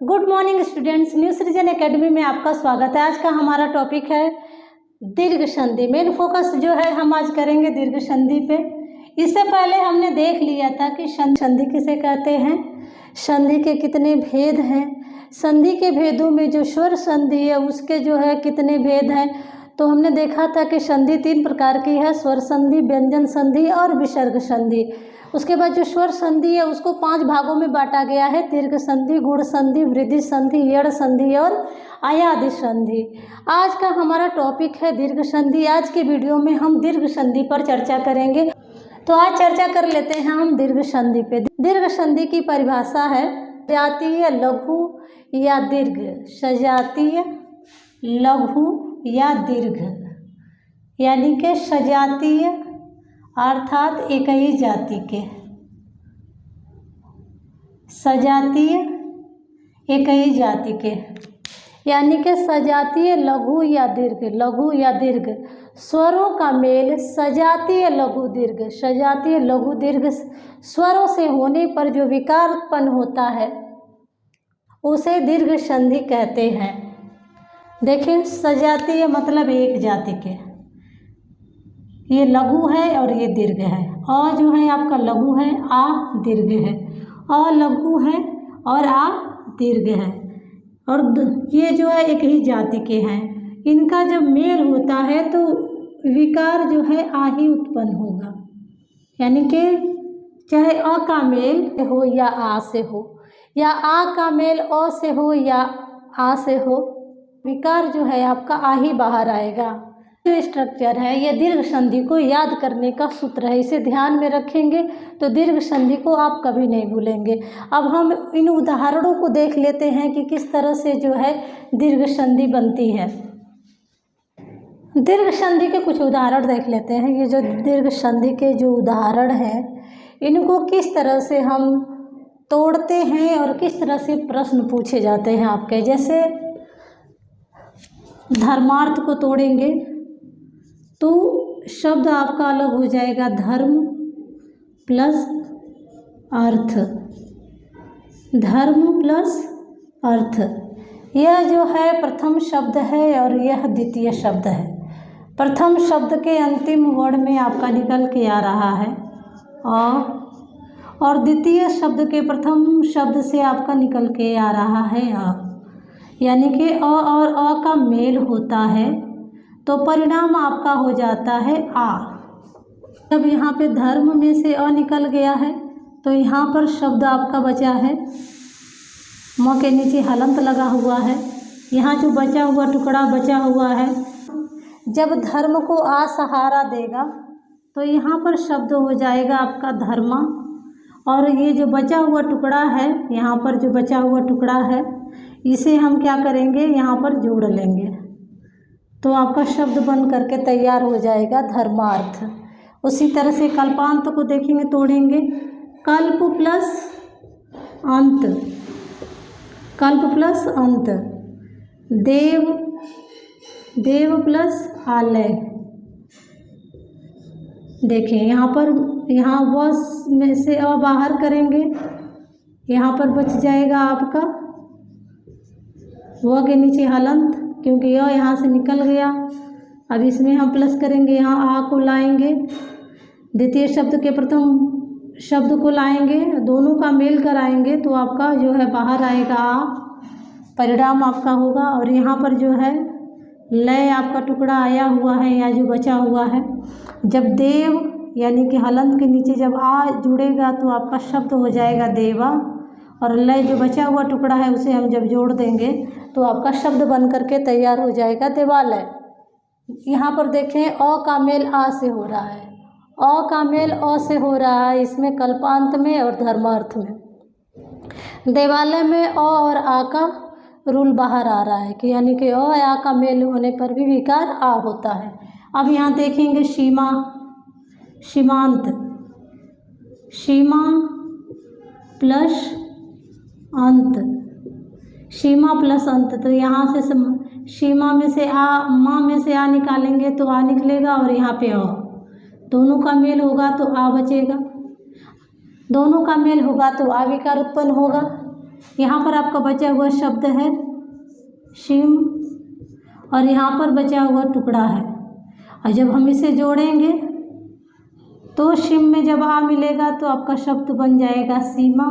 Good morning students, new सृजन academy में आपका स्वागत है। आज का हमारा टॉपिक है दीर्घ संधि। मेन फोकस जो है हम आज करेंगे दीर्घ संधि पे। इससे पहले हमने देख लिया था कि संधि किसे कहते हैं, संधि के कितने भेद हैं, संधि के भेदों में जो स्वर संधि है उसके जो है कितने भेद हैं। तो हमने देखा था कि संधि 3 प्रकार की है, स्वर संधि, व्यंजन संधि और विसर्ग संधि। उसके बाद जो स्वर संधि है उसको 5 भागों में बांटा गया है, दीर्घ संधि, गुण संधि, वृद्धि संधि, यड़ संधि और आयादि संधि। आज का हमारा टॉपिक है दीर्घ संधि। आज के वीडियो में हम दीर्घ संधि पर चर्चा करेंगे। तो आज चर्चा कर लेते हैं हम दीर्घ संधि पे। दीर्घ संधि की परिभाषा है सजातीय, लघु या दीर्घ, सजातीय, लघु या दीर्घ। यानी कि सजातीय अर्थात एक ही जाति के, सजातीय एक ही जाति के, यानी कि सजातीय लघु या दीर्घ, लघु या दीर्घ स्वरों का मेल सजातीय लघु दीर्घ, सजातीय लघु दीर्घ स्वरों से होने पर जो विकार उत्पन्न होता है उसे दीर्घ संधि कहते हैं। देखिए, सजातीय मतलब एक जाति के, ये लघु है और ये दीर्घ है। अ जो है आपका लघु है, आ दीर्घ है, अ लघु है और आ दीर्घ है। और ये जो है एक ही जाति के हैं। इनका जब मेल होता है तो विकार जो है आ ही उत्पन्न होगा। यानी कि चाहे अ का मेल हो या आ से हो, या आ का मेल अ से हो या आ से हो, विकार जो है आपका आ ही बाहर आएगा। जो स्ट्रक्चर है ये दीर्घ संधि को याद करने का सूत्र है। इसे ध्यान में रखेंगे तो दीर्घ संधि को आप कभी नहीं भूलेंगे। अब हम इन उदाहरणों को देख लेते हैं कि किस तरह से जो है दीर्घ संधि बनती है। दीर्घ संधि के कुछ उदाहरण देख लेते हैं। ये जो दीर्घ संधि के जो उदाहरण हैं इनको किस तरह से हम तोड़ते हैं और किस तरह से प्रश्न पूछे जाते हैं आपके। जैसे धर्मार्थ को तोड़ेंगे तो शब्द आपका अलग हो जाएगा, धर्म प्लस अर्थ, धर्म प्लस अर्थ। यह जो है प्रथम शब्द है और यह द्वितीय शब्द है। प्रथम शब्द के अंतिम वर्ण में आपका निकल के आ रहा है और द्वितीय शब्द के प्रथम शब्द से आपका निकल के आ रहा है अ। यानी कि अ और अ का मेल होता है तो परिणाम आपका हो जाता है आ। जब यहाँ पे धर्म में से अ निकल गया है तो यहाँ पर शब्द आपका बचा है, म के नीचे हलंत लगा हुआ है। यहाँ जो बचा हुआ टुकड़ा बचा हुआ है, जब धर्म को आ सहारा देगा तो यहाँ पर शब्द हो जाएगा आपका धर्मा। और ये जो बचा हुआ टुकड़ा है, यहाँ पर जो बचा हुआ टुकड़ा है इसे हम क्या करेंगे, यहाँ पर जोड़ लेंगे तो आपका शब्द बन करके तैयार हो जाएगा धर्मार्थ। उसी तरह से कल्पांत को देखेंगे, तोड़ेंगे, कल्प प्लस अंत, कल्प प्लस अंत, देव, देव प्लस आलय। देखें यहाँ पर, यहाँ वस में से अ बाहर करेंगे, यहाँ पर बच जाएगा आपका व के नीचे हलंत, क्योंकि यह यहाँ से निकल गया। अब इसमें हम प्लस करेंगे, यहाँ आ को लाएंगे, द्वितीय शब्द के प्रथम शब्द को लाएंगे, दोनों का मेल कराएंगे तो आपका जो है बाहर आएगा आ, परिणाम आपका होगा। और यहाँ पर जो है लय आपका टुकड़ा आया हुआ है या जो बचा हुआ है, जब देव यानी कि हलंत के नीचे जब आ जुड़ेगा तो आपका शब्द हो जाएगा देवा। और लय जो बचा हुआ टुकड़ा है उसे हम जब जोड़ देंगे तो आपका शब्द बन करके तैयार हो जाएगा देवालय। यहाँ पर देखें अ का मेल आ से हो रहा है, अ का मेल अ से हो रहा है इसमें कल्पांत में और धर्मार्थ में। देवालय में अ और आ का रूल बाहर आ रहा है कि यानी कि अ आ का मेल होने पर भी विकार आ होता है। अब यहाँ देखेंगे सीमा, सीमांत, सीमा प्लस अंत, सीमा प्लस अंत। तो यहाँ से सीमा में से आ, माँ में से आ निकालेंगे तो आ निकलेगा और यहाँ पे अ, दोनों का मेल होगा तो आ बचेगा, दोनों का मेल होगा तो आ विकार उत्पन्न होगा। यहाँ पर आपका बचा हुआ शब्द है शिम और यहाँ पर बचा हुआ टुकड़ा है, और जब हम इसे जोड़ेंगे तो शिम में जब आ मिलेगा तो आपका शब्द बन जाएगा सीमा,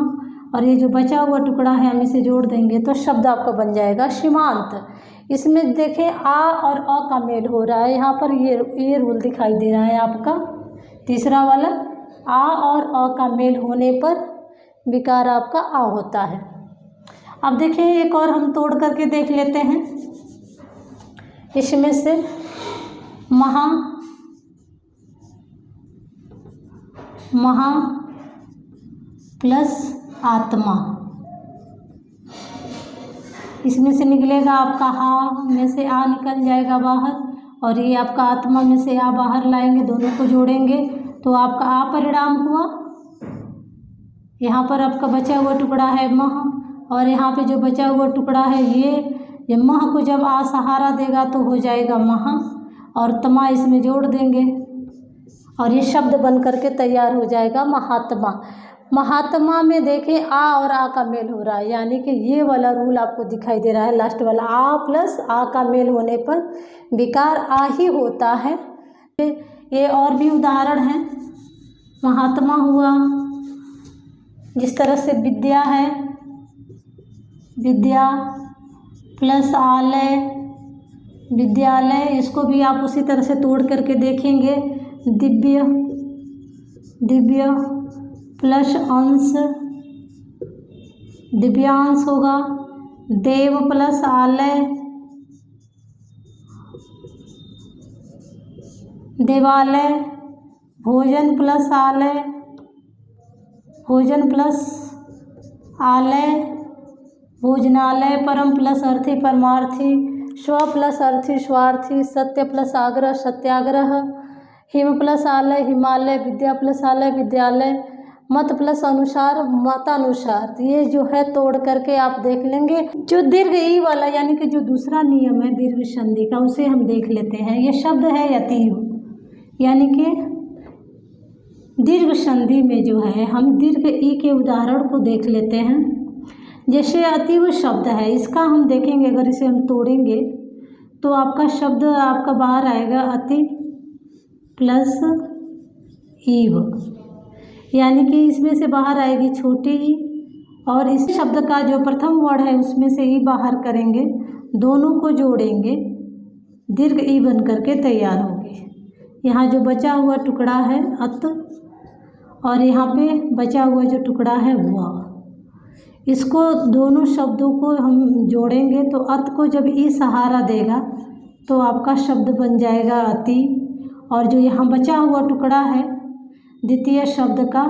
और ये जो बचा हुआ टुकड़ा है हम इसे जोड़ देंगे तो शब्द आपका बन जाएगा सीमांत। इसमें देखें आ और अ का मेल हो रहा है, यहाँ पर ये रूल दिखाई दे रहा है आपका तीसरा वाला, आ और अ का मेल होने पर विकार आपका आ होता है। अब देखिए एक और हम तोड़ करके देख लेते हैं, इसमें से महा प्लस आत्मा, इसमें से निकलेगा आपका हा में से आ निकल जाएगा बाहर, और ये आपका आत्मा में से आ बाहर लाएंगे, दोनों को जोड़ेंगे तो आपका आ परिणाम हुआ। यहाँ पर आपका बचा हुआ टुकड़ा है मह, और यहाँ पे जो बचा हुआ टुकड़ा है ये मह को जब आ सहारा देगा तो हो जाएगा महा, और तमा इसमें जोड़ देंगे और ये शब्द बन करके तैयार हो जाएगा महात्मा। महात्मा में देखें आ और आ का मेल हो रहा है, यानी कि ये वाला रूल आपको दिखाई दे रहा है, लास्ट वाला आ प्लस आ का मेल होने पर विकार आ ही होता है। ये और भी उदाहरण हैं, महात्मा हुआ, जिस तरह से विद्या है, विद्या प्लस आलय विद्यालय, इसको भी आप उसी तरह से तोड़ करके देखेंगे। दिव्य प्लस अंश दिव्यांश होगा, देव प्लस आलय देवालय, भोजन प्लस आलय भोजनालय, परम प्लस अर्थी परमार्थी, स्व प्लस अर्थी स्वार्थी, सत्य प्लस आग्रह सत्याग्रह, हिम प्लस आलय हिमालय, विद्या प्लस आलय विद्यालय, मत प्लस अनुसार मतानुसार। ये जो है तोड़ करके आप देख लेंगे। जो दीर्घ ई वाला यानी कि जो दूसरा नियम है दीर्घ संधि का, उसे हम देख लेते हैं। ये शब्द है अतीव, यानी कि दीर्घ संधि में जो है हम दीर्घ ई के उदाहरण को देख लेते हैं। जैसे अतीव शब्द है, इसका हम देखेंगे, अगर इसे हम तोड़ेंगे तो आपका शब्द आपका बाहर आएगा अति प्लस ईव, यानी कि इसमें से बाहर आएगी छोटी ई, और इस शब्द का जो प्रथम वर्ड है उसमें से ई बाहर करेंगे, दोनों को जोड़ेंगे, दीर्घ ई बन करके तैयार होगी। यहाँ जो बचा हुआ टुकड़ा है अत, और यहाँ पे बचा हुआ जो टुकड़ा है वह, इसको दोनों शब्दों को हम जोड़ेंगे तो अत को जब ई सहारा देगा तो आपका शब्द बन जाएगा अति, और जो यहाँ बचा हुआ टुकड़ा है द्वितीय शब्द का,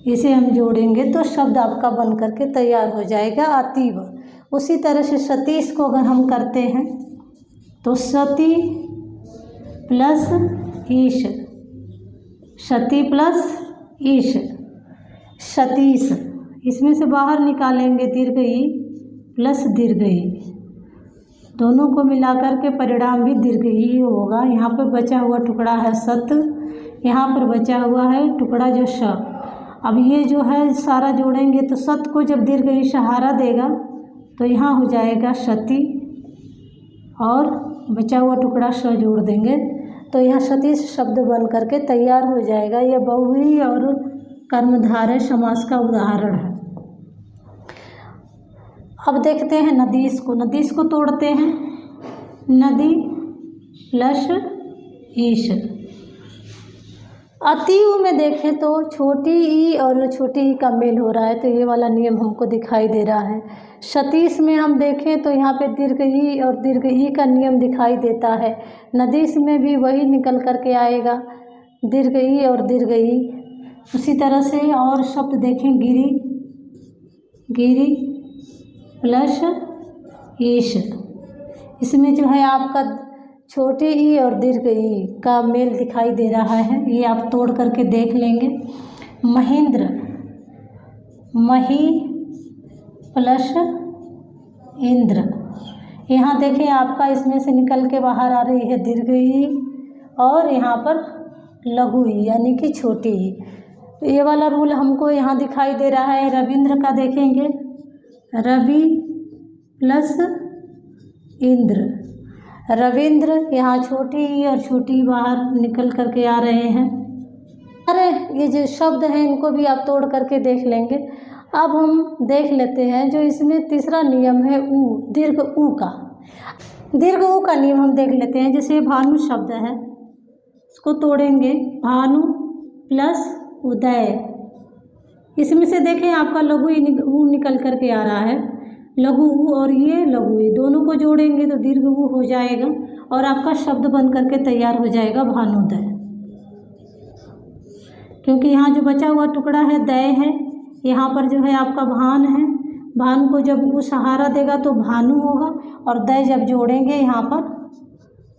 इसे हम जोड़ेंगे तो शब्द आपका बन करके तैयार हो जाएगा अतीव। उसी तरह से सतीश को अगर हम करते हैं तो सती प्लस ईश, सती प्लस ईश, सतीश, इसमें से बाहर निकालेंगे दीर्घ ई प्लस दीर्घ ई, दोनों को मिलाकर के परिणाम भी दीर्घ ही होगा। यहाँ पर बचा हुआ टुकड़ा है सत, यहाँ पर बचा हुआ है टुकड़ा जो श। अब ये जो है सारा जोड़ेंगे तो सत को जब दीर्घ ई सहारा देगा तो यहाँ हो जाएगा सती, और बचा हुआ टुकड़ा स जोड़ देंगे तो यहाँ सतीश शब्द बन करके तैयार हो जाएगा। यह बहुव्रीहि और कर्मधारय समास का उदाहरण है। अब देखते हैं नदीस को। नदीस को तोड़ते हैं, नदी प्लस ईश। अतीव में देखें तो छोटी ई और छोटी ई का मेल हो रहा है, तो ये वाला नियम हमको दिखाई दे रहा है। सतीश में हम देखें तो यहाँ पे दीर्घ ई और दीर्घ ई का नियम दिखाई देता है। नदीस में भी वही निकल करके आएगा, दीर्घ ई और दीर्घ ई। उसी तरह से और शब्द देखें, गिरी, गिरी प्लस ईश, इसमें जो है आपका छोटे ई और दीर्घ ई का मेल दिखाई दे रहा है, ये आप तोड़ करके देख लेंगे। महेंद्र, मही प्लस इंद्र, यहाँ देखें आपका इसमें से निकल के बाहर आ रही है दीर्घ ई और यहाँ पर लघु ई यानी कि छोटी ई। तो ये वाला रूल हमको यहाँ दिखाई दे रहा है। रविंद्र का देखेंगे, रवि प्लस इंद्र। रविंद्र, यहाँ छोटी ई और छोटी बाहर निकल करके आ रहे हैं। अरे ये जो शब्द हैं इनको भी आप तोड़ करके देख लेंगे। अब हम देख लेते हैं जो इसमें तीसरा नियम है ऊ, दीर्घ ऊ का। दीर्घ ऊ का नियम हम देख लेते हैं। जैसे भानु शब्द है, इसको तोड़ेंगे, भानु प्लस उदय। इसमें से देखें आपका लघु ऊ निकल करके आ रहा है, लघु ऊ और ये लघु ई, दोनों को जोड़ेंगे तो दीर्घ ऊ हो जाएगा और आपका शब्द बन करके तैयार हो जाएगा भानुदय। क्योंकि यहाँ जो बचा हुआ टुकड़ा है दय है, यहाँ पर जो है आपका भान है। भान को जब वो सहारा देगा तो भानु होगा और दय जब जोड़ेंगे यहाँ पर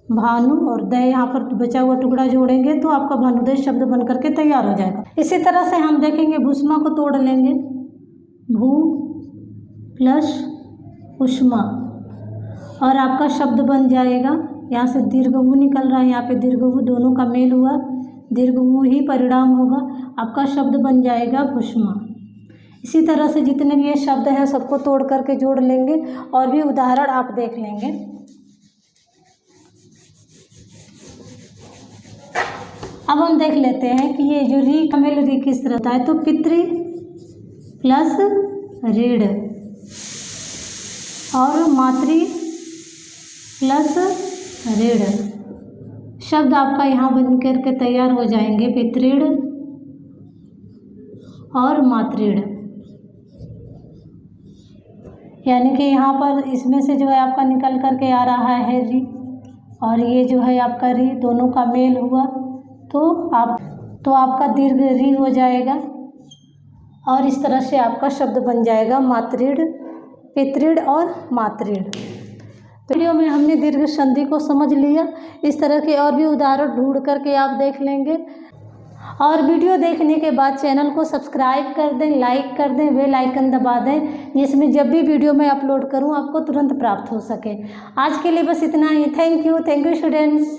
भानु और दय, यहाँ पर बचा हुआ टुकड़ा जोड़ेंगे तो आपका भानुदय शब्द बन करके तैयार हो जाएगा। इसी तरह से हम देखेंगे भूष्मा को तोड़ लेंगे, भू प्लस उष्मा और आपका शब्द बन जाएगा। यहाँ से दीर्घ ऊ निकल रहा है, यहाँ पे दीर्घ ऊ, दोनों का मेल हुआ, दीर्घ ऊ ही परिणाम होगा, आपका शब्द बन जाएगा भूष्मा। इसी तरह से जितने भी ये शब्द हैं सबको तोड़ करके जोड़ लेंगे और भी उदाहरण आप देख लेंगे। अब हम देख लेते हैं कि ये जो री का मेल री किस तरह होता है। तो पितृ प्लस ऋण और मातृ प्लस ऋण शब्द आपका यहाँ बन करके तैयार हो जाएंगे, पितृण और मातृण। यानी कि यहाँ पर इसमें से जो है आपका निकल करके आ रहा है री और ये जो है आपका री, दोनों का मेल हुआ तो आपका दीर्घ री हो जाएगा और इस तरह से आपका शब्द बन जाएगा मातृण, पितृण और मातृण। तो वीडियो में हमने दीर्घ संधि को समझ लिया। इस तरह के और भी उदाहरण ढूंढ करके आप देख लेंगे और वीडियो देखने के बाद चैनल को सब्सक्राइब कर दें, लाइक कर दें, बेल आइकन दबा दें, जिसमें जब भी वीडियो मैं अपलोड करूं आपको तुरंत प्राप्त हो सके। आज के लिए बस इतना ही। Thank you students.